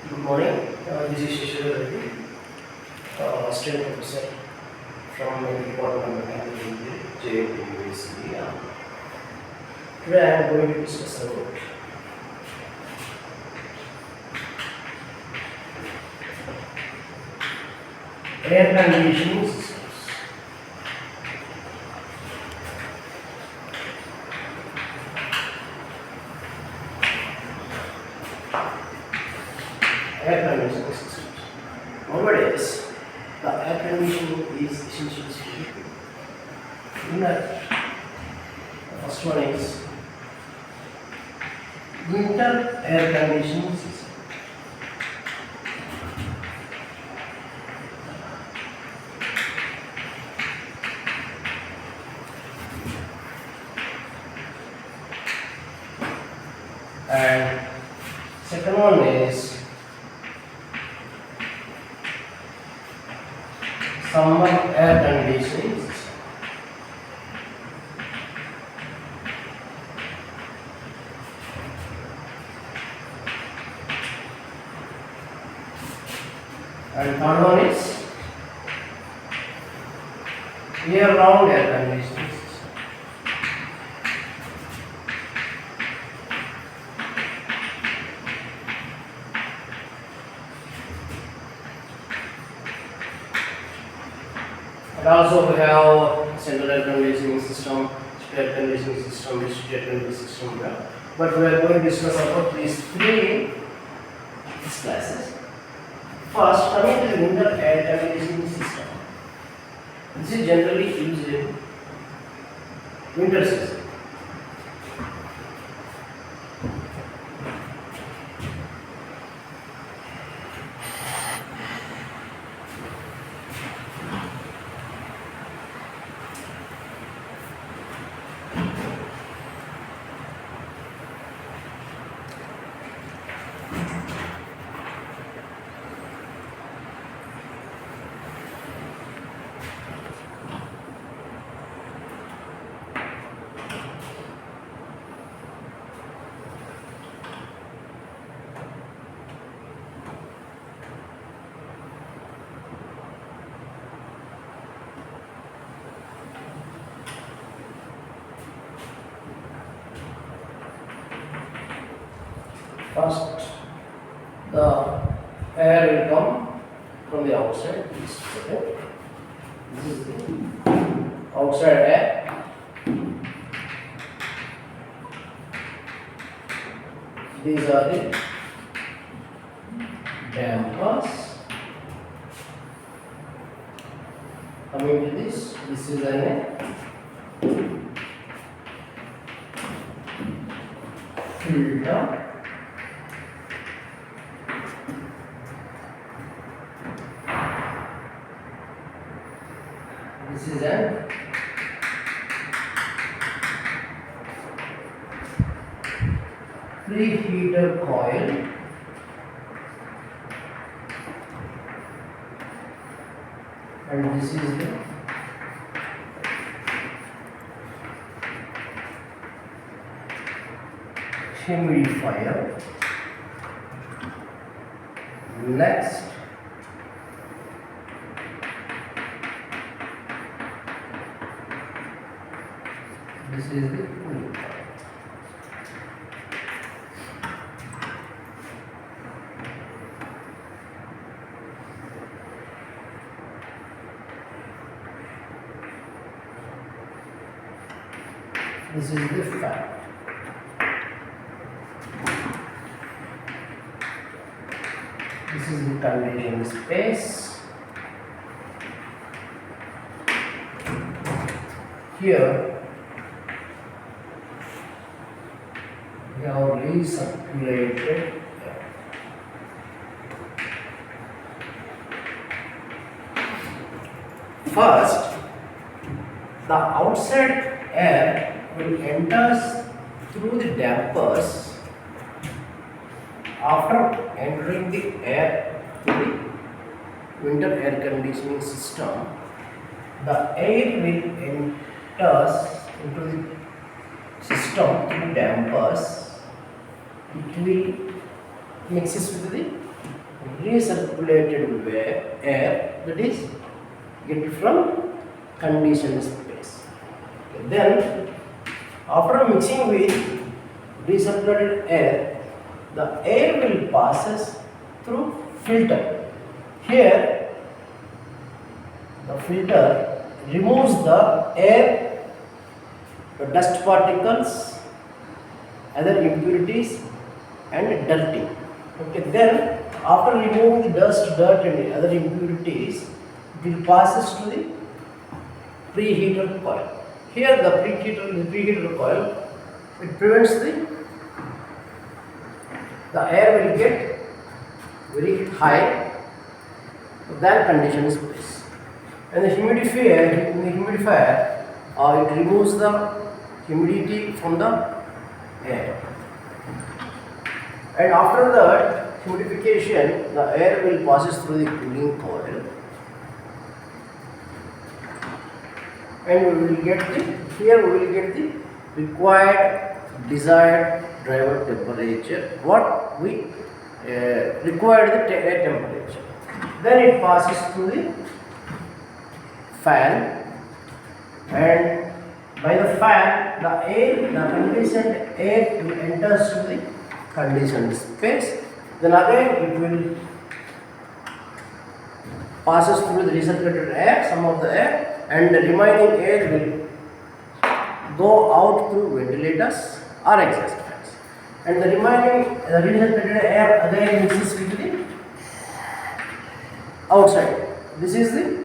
Good morning. This is D.Sasidhar Reddy, Assistant Professor from the Department of Mechanical Engineering, JNTUACEA. Today I am going to discuss about air conditioning systems. Air conditioning systems. Nowadays, the air conditioning is essentially situated in that the first one is winter air conditioning system. And second one is summer air conditioning system. And third one is year-round air conditioning system. And also we have central air conditioning system, split air conditioning system, district air conditioning system. Yeah. But we are going to discuss about these three classes. First, coming to the winter air conditioning system. This is generally used in winter season. First, the air will come from the outside. This is the outside air. These are the dampers. Coming to this is an filter. This is a preheater coil. And this is the humidifier. Next, this is the cooling coil. This is the fan. This is the conditioning space. Here we have recirculated air. First, the outside air will enter through the dampers. After entering the air to the winter air conditioning system, the air will enter into the system through dampers. It will mixes with the recirculated air, that is get from conditioned space. Okay. Then after mixing with recirculated air, the air will passes through filter. Here the filter removes the air, the dust particles, other impurities and dirty. Okay, then after removing the dust, dirt and other impurities, it will passes to the preheater coil. Here the preheater coil, it prevents the air will get very high than conditioned space. And the humidifier, it removes the humidity from the air. And after that humidification, the air will passes through the cooling coil, and we will get the required desired driver temperature, what we required the air temperature. Then it passes through the fan, and by the fan the conditioned air will enters to the conditioned space. Then again it will passes through the recirculated air, some of the air, and the remaining air will go out through ventilators or exhaust fans. And the remaining recirculated air again mixes with the outside. This is the